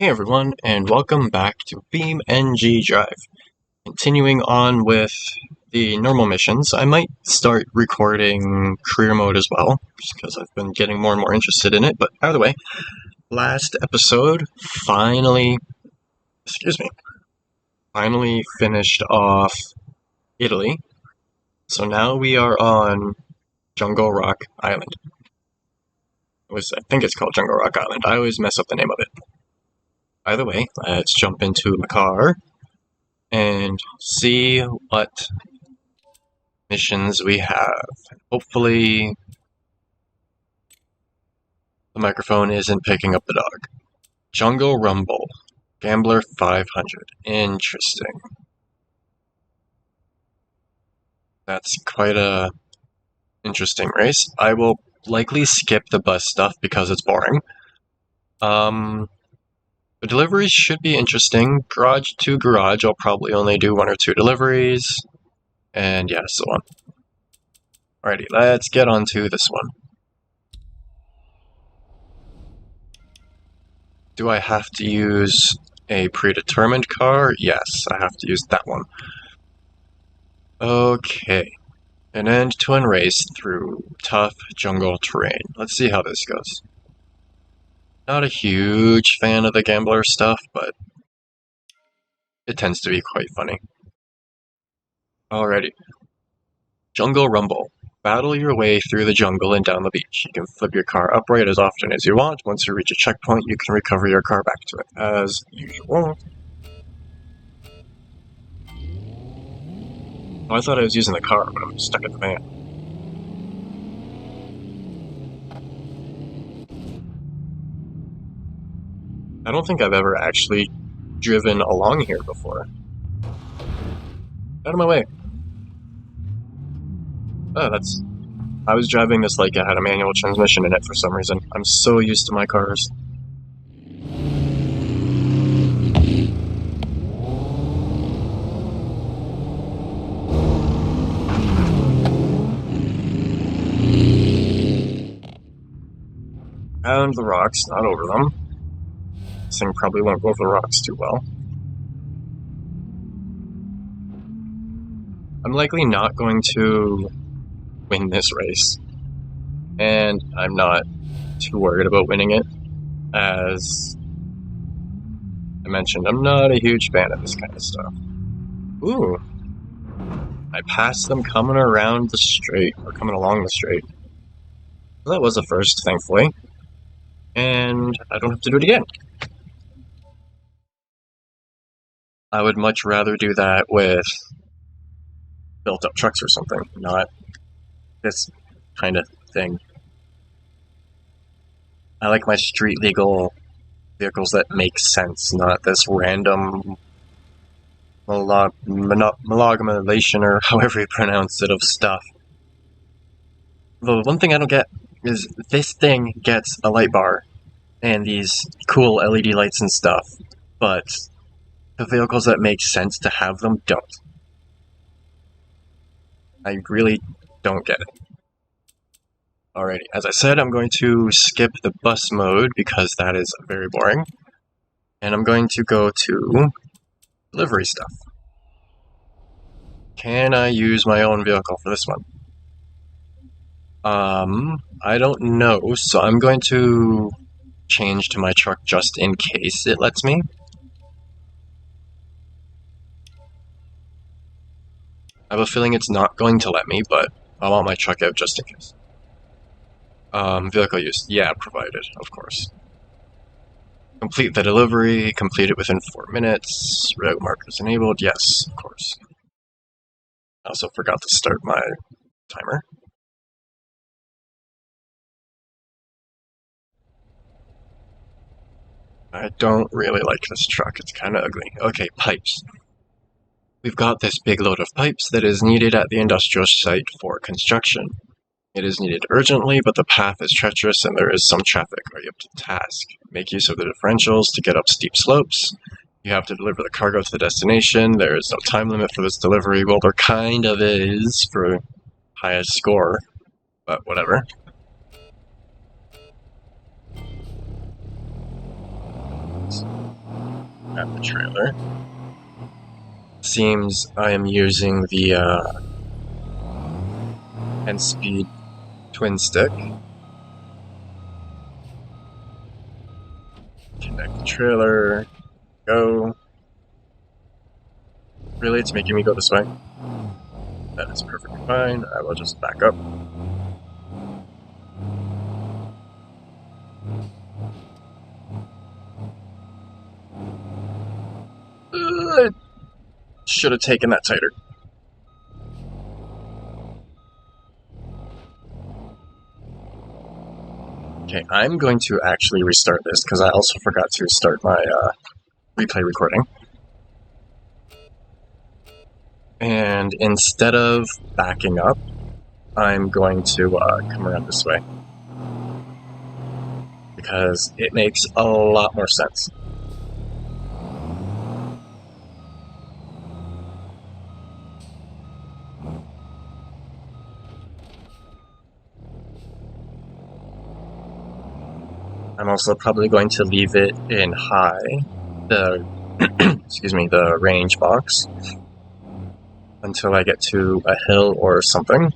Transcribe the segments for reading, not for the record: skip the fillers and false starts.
Hey everyone, and welcome back to BeamNG.drive. Continuing on with the normal missions, I might start recording career mode as well, just because I've been getting more and more interested in it, but either way, last episode finally finished off Italy, so now we are on Jungle Rock Island. I think it's called Jungle Rock Island. I always mess up the name of it. Either way, let's jump into the car and see what missions we have. Hopefully the microphone isn't picking up the dog. Jungle Rumble. Gambler 500. Interesting. That's quite a interesting race. I will likely skip the bus stuff because it's boring. The deliveries should be interesting. Garage to garage, I'll probably only do 1 or 2 deliveries. And yeah, so on. Alrighty, let's get on to this one. Do I have to use a predetermined car? Yes, I have to use that one. Okay. An end-to-end race through tough jungle terrain. Let's see how this goes. Not a huge fan of the gambler stuff, but it tends to be quite funny. Alrighty. Jungle Rumble. Battle your way through the jungle and down the beach. You can flip your car upright as often as you want. Once you reach a checkpoint, you can recover your car back to it, as usual. Oh, I thought I was using the car, but I'm stuck at the van. I don't think I've ever actually driven along here before. Out of my way. Oh, I was driving this like it had a manual transmission in it for some reason. I'm so used to my cars. And the rocks, not over them. This thing probably won't go over the rocks too well. I'm likely not going to win this race, and I'm not too worried about winning it. As I mentioned, I'm not a huge fan of this kind of stuff. Ooh. I passed them coming around the straight, or coming along the straight. That was a first, thankfully. And I don't have to do it again. I would much rather do that with built-up trucks or something, not this kind of thing. I like my street-legal vehicles that make sense, not this random amalgamation, or however you pronounce it, of stuff. The one thing I don't get is this thing gets a light bar and these cool LED lights and stuff, but the vehicles that make sense to have them don't. I really don't get it. Alrighty, as I said, I'm going to skip the bus mode because that is very boring. And I'm going to go to delivery stuff. Can I use my own vehicle for this one? I don't know, so I'm going to change to my truck just in case it lets me. I have a feeling it's not going to let me, but I want my truck out just in case. Vehicle use. Yeah, provided, of course. Complete the delivery. Complete it within 4 minutes. Route markers enabled. Yes, of course. I also forgot to start my timer. I don't really like this truck. It's kind of ugly. Okay, pipes. We've got this big load of pipes that is needed at the industrial site for construction. It is needed urgently, but the path is treacherous and there is some traffic. Are you up to the task? Make use of the differentials to get up steep slopes. You have to deliver the cargo to the destination. There is no time limit for this delivery. Well, there kind of is for highest score, but whatever. at the trailer. Seems I am using the 10-speed twin stick. Connect the trailer. Go. Really, it's making me go this way? That is perfectly fine. I will just back up. Should have taken that tighter. Okay, I'm going to actually restart this because I also forgot to start my replay recording. And instead of backing up, I'm going to come around this way because it makes a lot more sense. I'm also probably going to leave it in high, the excuse me, the range box, until I get to a hill or something.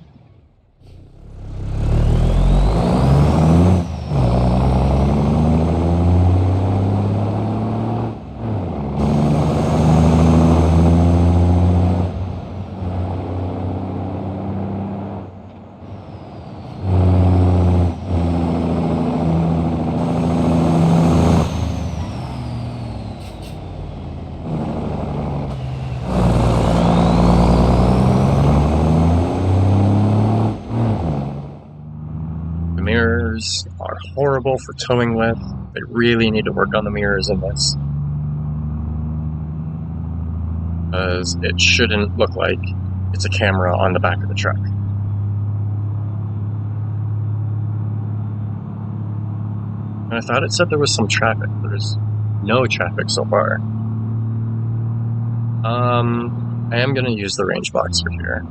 Mirrors are horrible for towing with. They really need to work on the mirrors in this. Because it shouldn't look like it's a camera on the back of the truck. And I thought it said there was some traffic. There's no traffic so far. I am going to use the range box for here.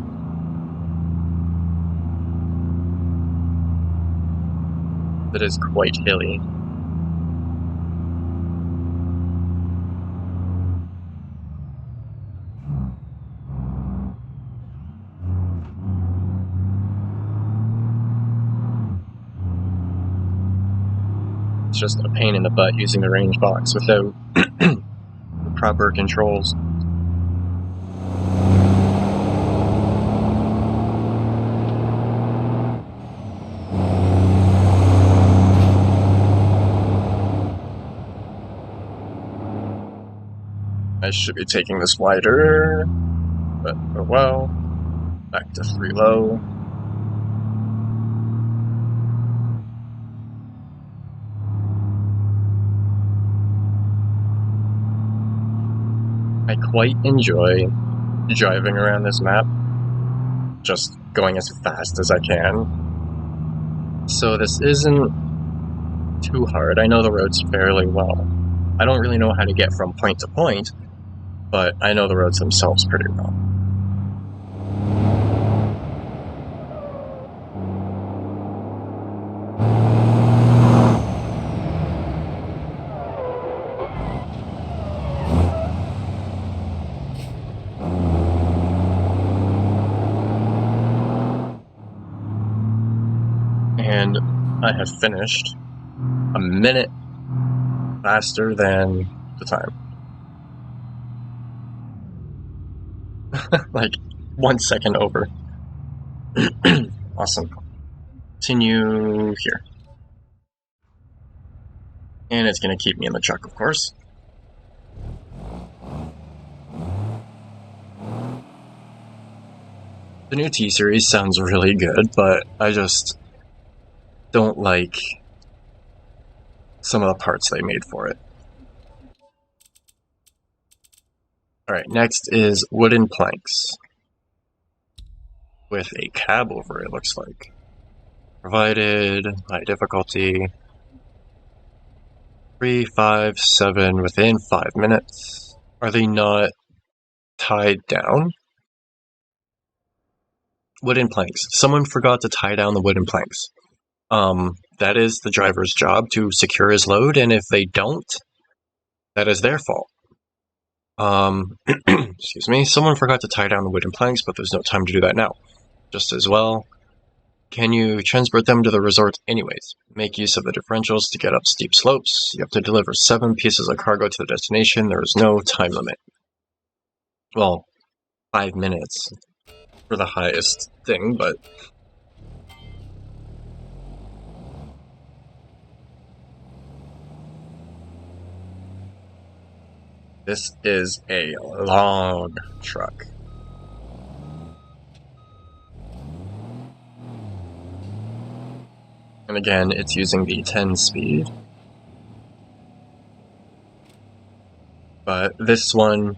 It is quite hilly. It's just a pain in the butt using the range box without the proper controls. I should be taking this wider, but oh well. Back to 3 low. I quite enjoy driving around this map, just going as fast as I can. So this isn't too hard. I know the roads fairly well. I don't really know how to get from point to point, but I know the roads themselves pretty well. And I have finished a minute faster than the time. Like 1 second over. Awesome. Continue here. And it's going to keep me in the truck, of course. The new T-Series sounds really good, but I just don't like some of the parts they made for it. Alright, next is wooden planks. With a cab over it, looks like. Provided, high difficulty. 3, 5, 7, within 5 minutes. Are they not tied down? Wooden planks. Someone forgot to tie down the wooden planks. That is the driver's job to secure his load, and if they don't, that is their fault. Excuse me, someone forgot to tie down the wooden planks, but there's no time to do that now. Just as well, can you transport them to the resort anyways? Make use of the differentials to get up steep slopes. You have to deliver 7 pieces of cargo to the destination. There is no time limit. Well, 5 minutes for the highest thing, but this is a long truck. And again, it's using the 10 speed. But this one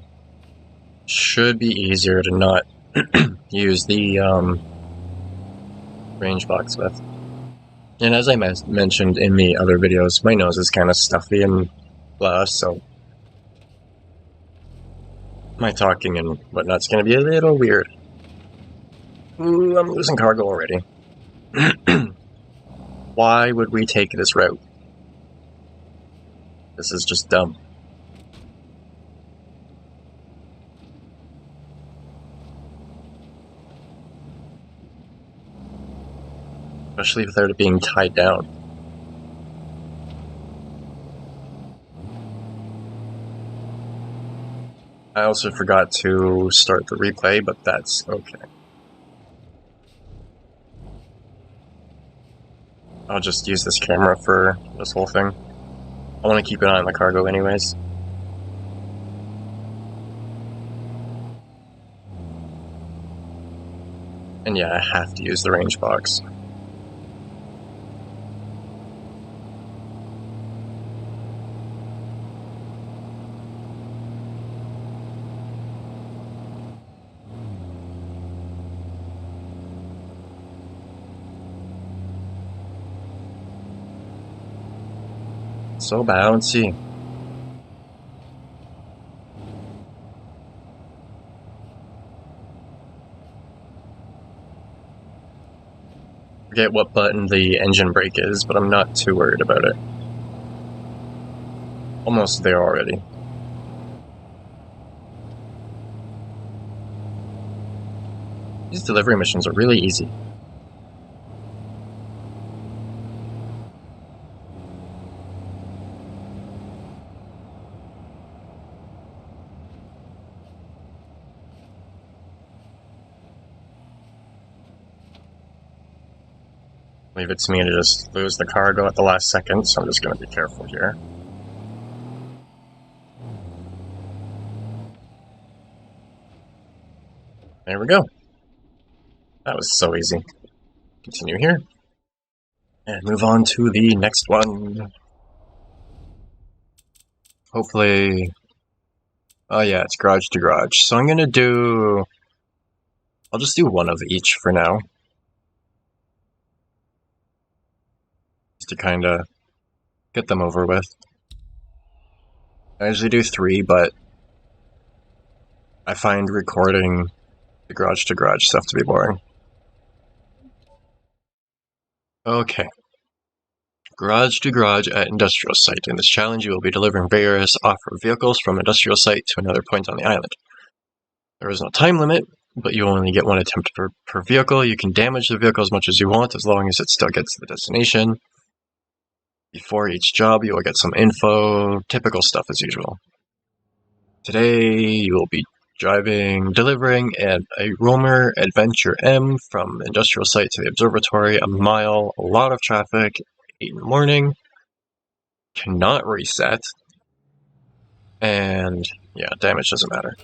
should be easier to not use the range box with. And as I mentioned in the other videos, my nose is kind of stuffy and blah, so my talking and whatnot's going to be a little weird. Ooh, I'm losing cargo already. Why would we take this route? This is just dumb. Especially if they're being tied down. I also forgot to start the replay, but that's okay. I'll just use this camera for this whole thing. I want to keep an eye on the cargo anyways. And yeah, I have to use the range box. So bouncy. Forget what button the engine brake is, but I'm not too worried about it. Almost there already. These delivery missions are really easy. Leave it to me to just lose the cargo at the last second, so I'm just going to be careful here. There we go. That was so easy. Continue here. And move on to the next one. Hopefully... Oh yeah, it's garage to garage. So I'm going to do... I'll just do one of each for now. To kind of get them over with. I usually do 3, but I find recording the garage to garage stuff to be boring. Okay. Garage to garage at industrial site. In this challenge, you will be delivering various off-road vehicles from industrial site to another point on the island. There is no time limit, but you only get 1 attempt per vehicle. You can damage the vehicle as much as you want, as long as it still gets to the destination. Before each job, you will get some info, typical stuff as usual. Today, you will be delivering a Roamer Adventure M from industrial site to the observatory, a mile, a lot of traffic, 8 in the morning, cannot reset, and yeah, damage doesn't matter.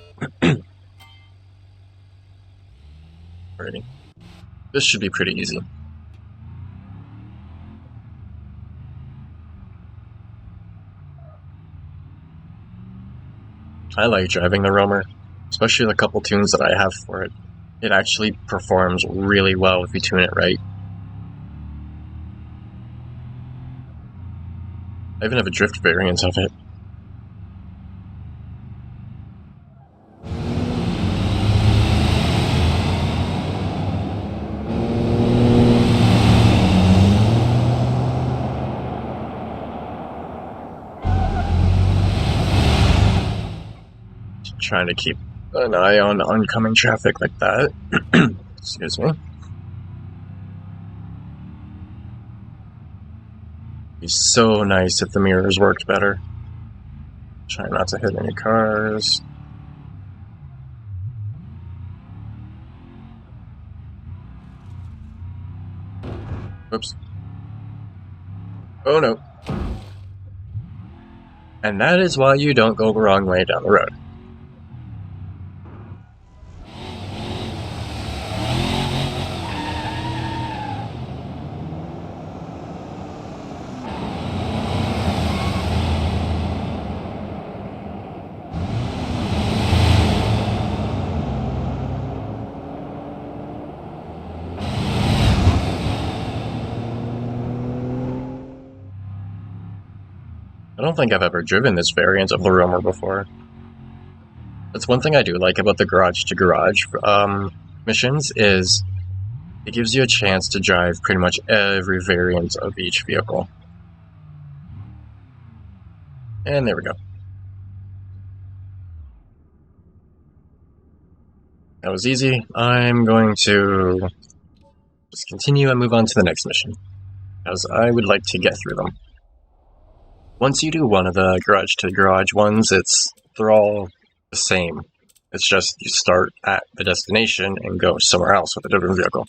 Alrighty. This should be pretty easy. I like driving the Roamer, especially the couple tunes that I have for it. It actually performs really well if you tune it right. I even have a drift variant of it. Trying to keep an eye on oncoming traffic like that. Excuse me. It'd be so nice if the mirrors worked better. Try not to hit any cars. Oops. Oh no. And that is why you don't go the wrong way down the road. I don't think I've ever driven this variant of the Roamer before. That's one thing I do like about the garage-to-garage missions is it gives you a chance to drive pretty much every variant of each vehicle. And there we go. That was easy. I'm going to just continue and move on to the next mission, as I would like to get through them. Once you do one of the garage-to-garage ones, they're all the same. It's just you start at the destination and go somewhere else with a different vehicle.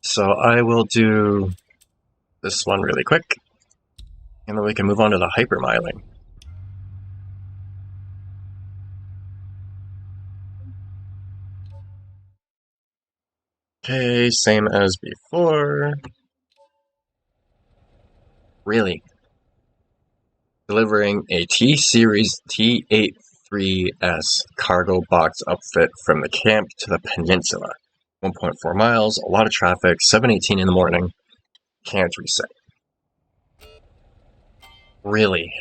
So I will do this one really quick, and then we can move on to the hypermiling. Okay, same as before. Really? Delivering a T-Series T83S cargo box upfit from the camp to the peninsula. 1.4 miles, a lot of traffic, 7:18 in the morning. Can't reset. Really?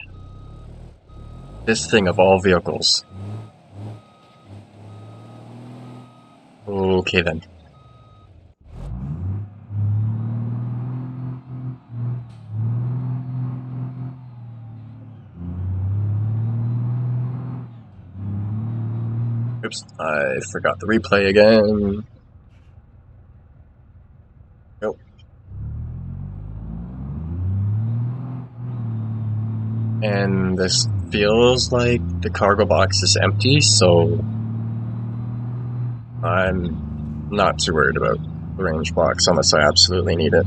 This thing of all vehicles. Okay then. Oops, I forgot the replay again. Nope. And this feels like the cargo box is empty, so I'm not too worried about the range box unless I absolutely need it.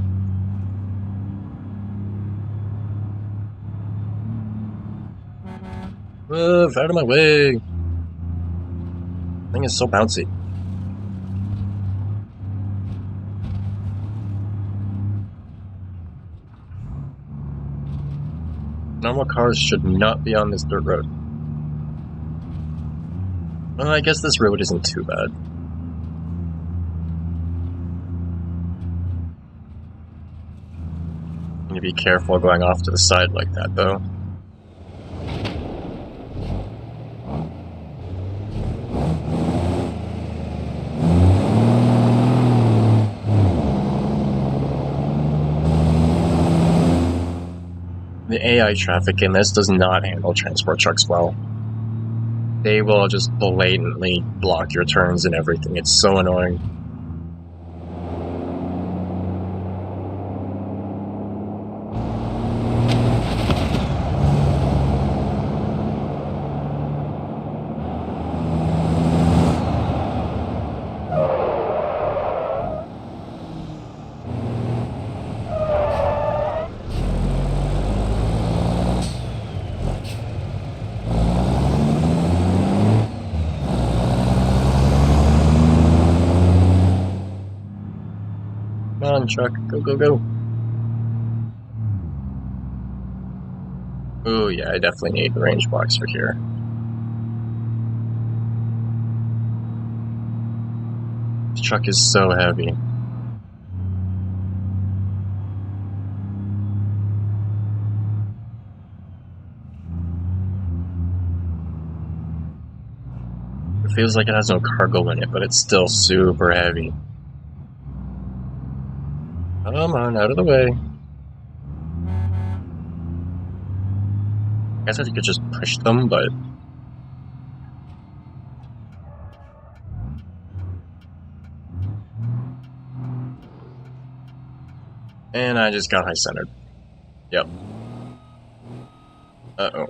Move out of my way! The thing is so bouncy. Normal cars should not be on this dirt road. Well, I guess this road isn't too bad. You need to be careful going off to the side like that, though. The AI traffic in this does not handle transport trucks well. They will just blatantly block your turns and everything. It's so annoying. Come on, truck. Go, go, go. Oh yeah, I definitely need the range box for here. This truck is so heavy. It feels like it has no cargo in it, but it's still super heavy. Come on, out of the way. I guess I could just push them, but And I just got high-centered. Yep. Uh-oh.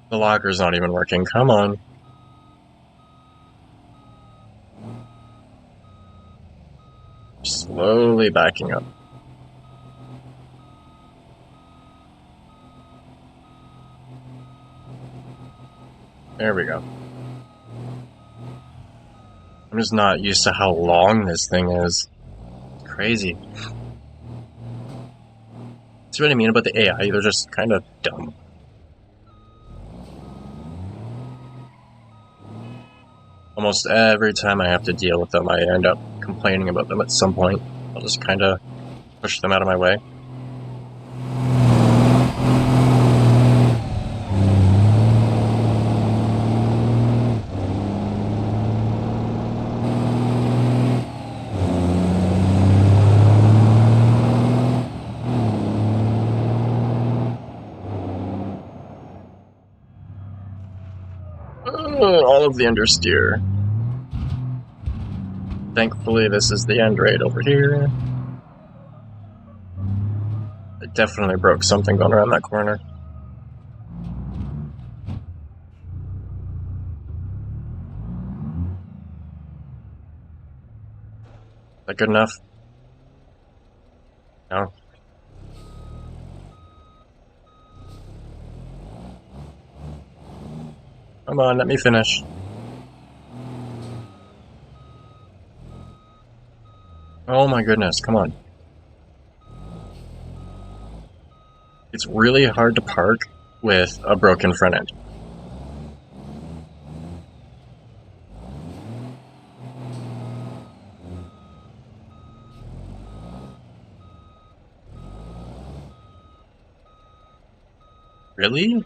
The locker's not even working. Come on. Slowly backing up. There we go. I'm just not used to how long this thing is. It's crazy. That's what I mean about the AI. They're just kind of dumb. Almost every time I have to deal with them, I end up complaining about them at some point. I'll just kind of push them out of my way. All of the understeer. Thankfully, this is the end right over here. I definitely broke something going around that corner. Is that good enough? No. Come on, let me finish. Oh my goodness, come on. It's really hard to park with a broken front end. Really?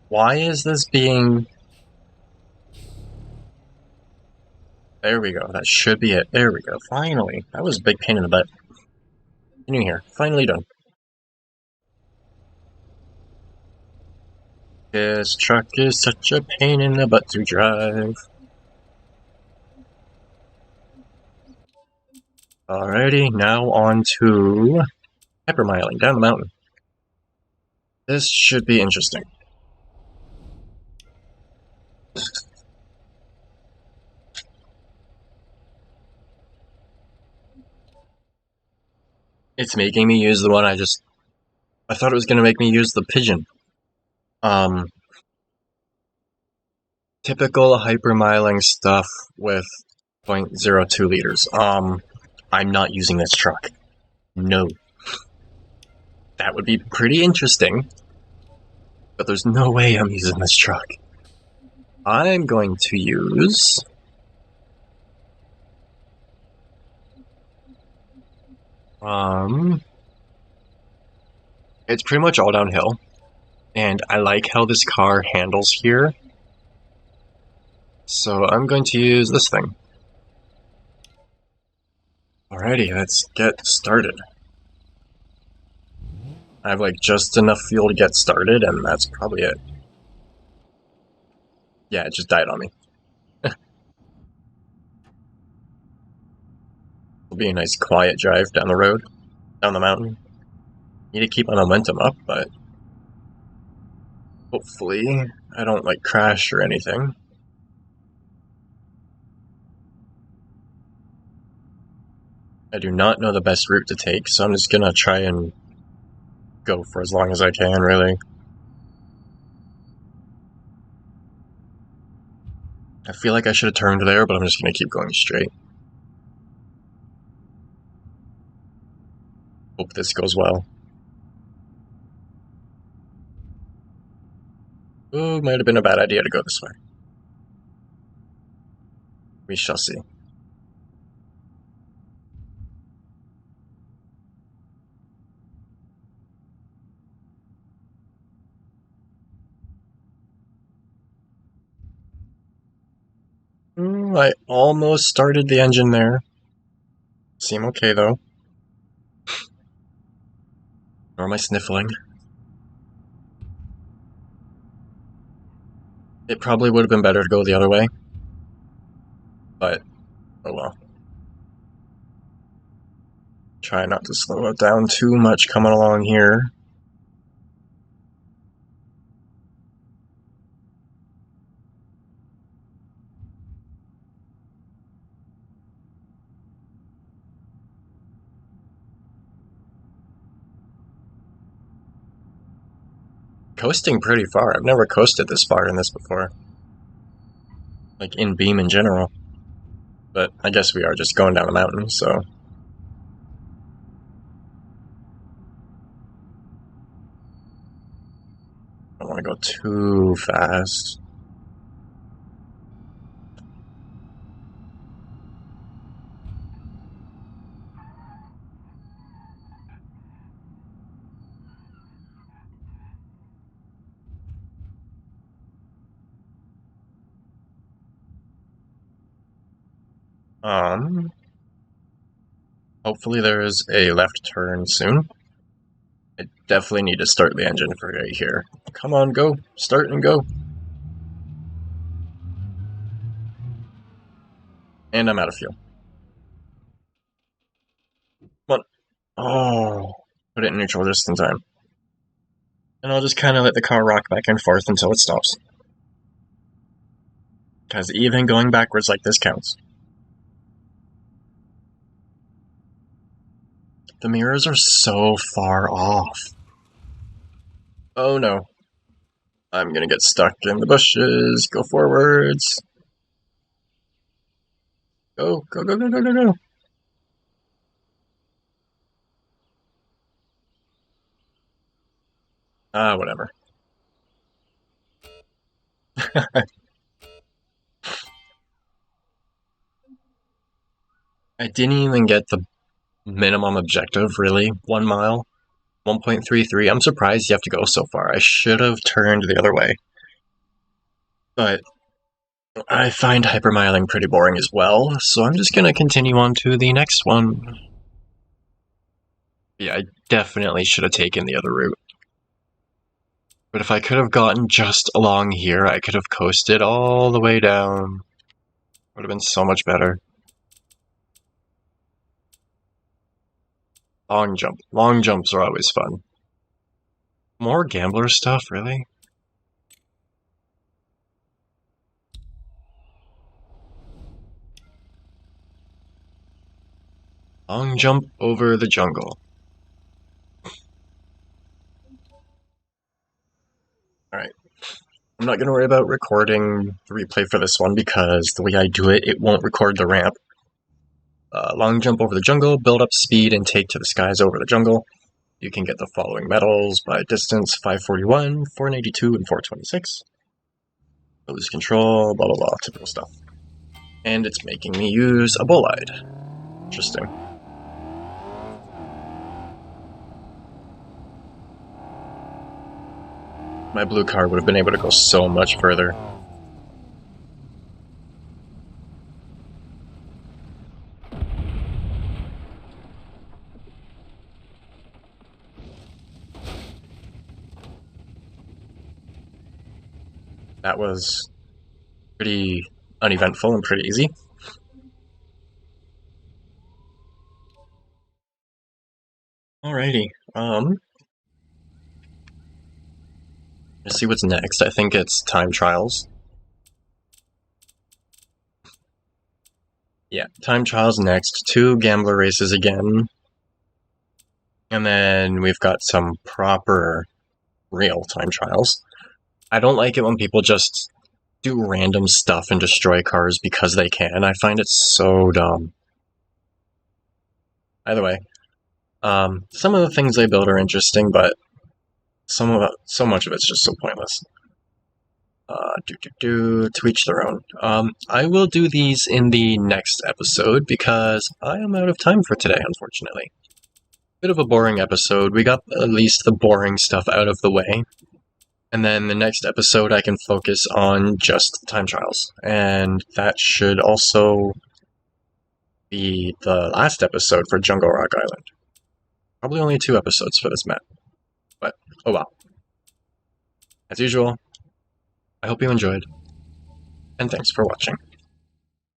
Why is this being... There we go, that should be it. There we go, finally. That was a big pain in the butt. In here, finally done. This truck is such a pain in the butt to drive. Alrighty, now on to hypermiling down the mountain. This should be interesting. It's making me use the one I thought it was going to make me use the pigeon. Typical hypermiling stuff with 0.02 liters. I'm not using this truck. No. That would be pretty interesting, but there's no way I'm using this truck. I'm going to use... It's pretty much all downhill, and I like how this car handles here, so I'm going to use this thing. Alrighty, let's get started. I have like just enough fuel to get started, and that's probably it. Yeah, it just died on me. It'll be a nice quiet drive down the road, down the mountain. Need to keep my momentum up, but hopefully I don't like crash or anything. I do not know the best route to take, so I'm just gonna try and go for as long as I can, really. I feel like I should have turned there, but I'm just gonna keep going straight. Hope this goes well. Ooh, might have been a bad idea to go this way. We shall see. Ooh, I almost started the engine there. Seem okay, though. Nor am I sniffling. It probably would have been better to go the other way, but oh well. Try not to slow it down too much coming along here. Coasting pretty far. I've never coasted this far in this before. Like in Beam in general. But I guess we are just going down a mountain, so. I don't want to go too fast. Hopefully there is a left turn soon. I definitely need to start the engine for right here. Come on, go. Start and go. And I'm out of fuel. Come on. Oh, put it in neutral just in time. And I'll just kind of let the car rock back and forth until it stops. Because even going backwards like this counts. The mirrors are so far off. Oh no. I'm gonna get stuck in the bushes. Go forwards. Go, go, go, go, go, go, go. Whatever. I didn't even get the minimum objective, really. 1 mile. 1.33. I'm surprised you have to go so far. I should have turned the other way. But I find hypermiling pretty boring as well, so I'm just gonna continue on to the next one. Yeah, I definitely should have taken the other route. But if I could have gotten just along here, I could have coasted all the way down. Would have been so much better. Long jump. Long jumps are always fun. More gambler stuff, really? Long jump over the jungle. Alright. I'm not going to worry about recording the replay for this one because the way I do it, it won't record the ramp. Long jump over the jungle, build up speed, and take to the skies over the jungle. You can get the following medals by distance: 541, 482, and 426. Lose control, blah blah blah, typical stuff. And it's making me use a bolide. Interesting. My blue car would have been able to go so much further. That was pretty uneventful and pretty easy. Alrighty, let's see what's next. I think it's time trials. Yeah, time trials next. 2 gambler races again. And then we've got some proper real time trials. I don't like it when people just do random stuff and destroy cars because they can. I find it so dumb. Either way, some of the things they build are interesting, but so much of it's just so pointless. To each their own. I will do these in the next episode because I am out of time for today, unfortunately. Bit of a boring episode. We got at least the boring stuff out of the way. And then the next episode I can focus on just time trials. And that should also be the last episode for Jungle Rock Island. Probably only 2 episodes for this map. But, oh well. As usual, I hope you enjoyed. and thanks for watching.